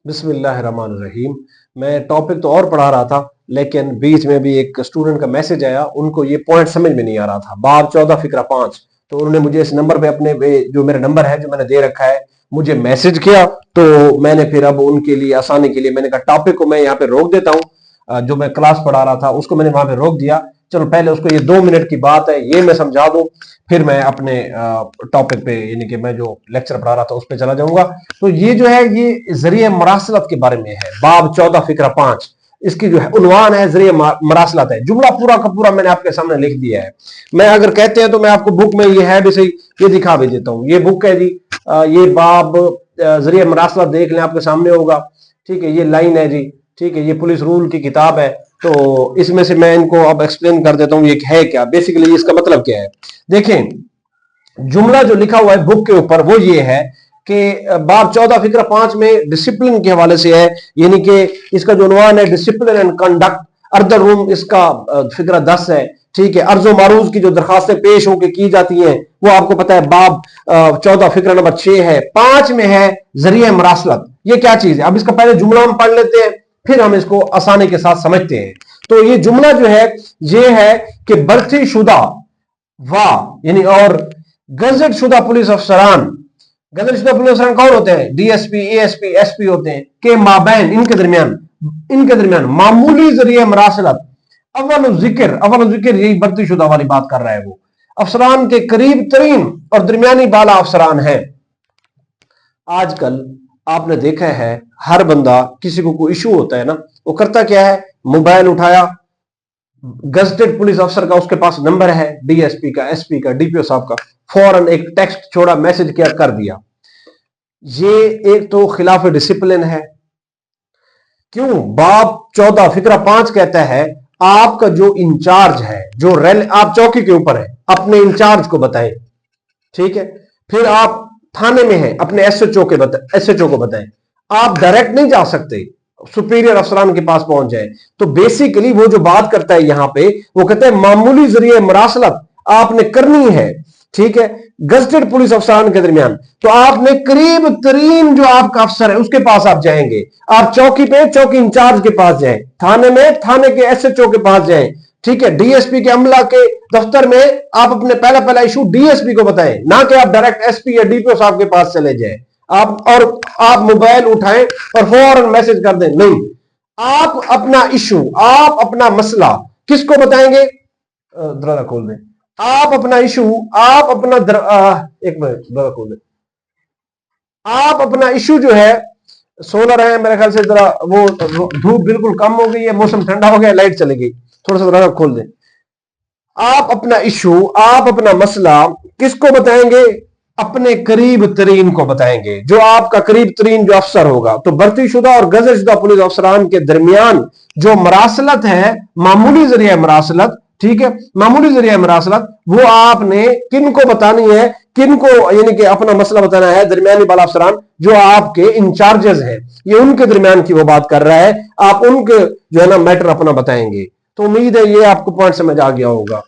बिस्मिल्लाहिर्रहमानिर्रहीम। मैं टॉपिक तो और पढ़ा रहा था, लेकिन बीच में भी एक स्टूडेंट का मैसेज आया, उनको ये पॉइंट समझ में नहीं आ रहा था। बाब 14 फिक्रा 5। तो उन्होंने मुझे इस नंबर पे जो मेरा नंबर है जो मैंने दे रखा है, मुझे मैसेज किया। तो मैंने फिर अब उनके लिए आसानी के लिए मैंने कहा टॉपिक को मैं यहाँ पे रोक देता हूँ। जो मैं क्लास पढ़ा रहा था उसको मैंने वहां पे रोक दिया। चलो पहले उसको, ये 2 मिनट की बात है, ये मैं समझा दूं, फिर मैं अपने टॉपिक पे यानी कि मैं जो लेक्चर पढ़ा रहा था उस पर चला जाऊंगा। तो ये जो है ये जरिए मरासलत के बारे में है। बाब 14 फिक्रा 5 इसकी जो है उन्वान है, जरिए मरासलत है। जुमला पूरा का पूरा मैंने आपके सामने लिख दिया है। मैं अगर कहते हैं तो मैं आपको बुक में ये है भी सही, ये दिखा भी देता हूं। ये बुक है जी, ये बाब जरिए मरासलत देख लें, आपके सामने होगा। ठीक है, ये लाइन है जी। ठीक है, ये पुलिस रूल की किताब है। तो इसमें से मैं इनको अब एक्सप्लेन कर देता हूं ये है क्या, बेसिकली इसका मतलब क्या है। देखें, जुमला जो लिखा हुआ है बुक के ऊपर वो ये है कि बाब 14 फिक्रा 5 में डिसिप्लिन के हवाले से है, यानी कि इसका जो उन्वान है डिसिप्लिन एंड कंडक्ट। अर्दर रूम इसका फिक्रा 10 है। ठीक है, अर्जो मारूज की जो दरखास्तें पेश होकर की जाती हैं वो आपको पता है बाब 14 फिक्रा नंबर 6 है। 5 में है जरिए मरासलत। ये क्या चीज है, अब इसका पहले जुमला हम पढ़ लेते हैं, फिर हम इसको आसानी के साथ समझते हैं। तो ये जुमला जो है ये है कि बर्ती शुदा वाह यानी और गजट शुदा पुलिस अफसरान, गजट शुदा पुलिस अफसरान कौन होते हैं, डीएसपी, एएसपी, एसपी होते हैं, के माबैन इनके दरमियान मामूली जरिए मरासलत अव्वल जिक्र यही बर्ती शुदा वाली बात कर रहा है। वो अफसरान के करीब तरीन और दरमियानी बाला अफसरान है। आजकल आपने देखा है हर बंदा, किसी को कोई इशू होता है ना, वो करता क्या है, मोबाइल उठाया, गजटेड पुलिस अफसर का उसके पास नंबर है, डीएसपी का, एसपी का, डीपीओ साहब का, फौरन एक टेक्स्ट छोड़ा, मैसेज किया, कर दिया। ये एक तो खिलाफ डिसिप्लिन है। क्यों, बाब 14 फिक्रा 5 कहता है आपका जो इंचार्ज है, जो आप चौकी के ऊपर है, अपने इंचार्ज को बताएं। ठीक है, फिर आप थाने में है, अपने एसएचओ को बताएं। आप डायरेक्ट नहीं जा सकते, सुपीरियर अफसरान के पास पहुंच जाए। तो बेसिकली वो जो बात करता है यहां पे, वो कहता है मामूली जरिए मरासलत आपने करनी है। ठीक है, गजटेड पुलिस अफसरान के दरमियान, तो आपने करीब तरीन जो आपका अफसर है उसके पास आप जाएंगे। आप चौकी पे चौकी इंचार्ज के पास जाएं, थाने में थाने के एसएचओ के पास जाएं। ठीक है, डीएसपी के अमला के दफ्तर में आप अपने पहला इशू डीएसपी को बताएं, ना कि आप डायरेक्ट एसपी या डीपीओ साहब के पास चले जाएं। आप मोबाइल उठाएं और फौरन मैसेज कर दें, नहीं। आप अपना इशू, आप अपना मसला किसको बताएंगे, दरवाजा खोल दें। आप अपना इशू, आप अपना एक मिनट, दरवाजा खोल दें। आप अपना इशू जो है, सोलर है मेरे ख्याल से, जरा वो धूप बिल्कुल कम हो गई है, मौसम ठंडा हो गया, लाइट चली गई, थोड़ा सा दरवाजा खोल दें। आप अपना इशू, आप अपना मसला किसको बताएंगे, अपने करीब तरीन को बताएंगे, जो आपका करीब तरीन जो अफसर होगा। तो भर्ती शुदा और गजट शुदा पुलिस अफसरान के दरमियान जो मरासलत है, मामूली जरिया मरासलत, ठीक है, मामूली जरिया मरासलत, वो आपने किन को बतानी है, किन को यानी कि अपना मसला बताना है, दरमियानी बाला अफसरान जो आपके इंचार्जेस हैं, ये उनके दरमियान की वो बात कर रहा है। आप उनके जो है ना मैटर अपना बताएंगे। तो उम्मीद है ये आपको पॉइंट समझ आ गया होगा।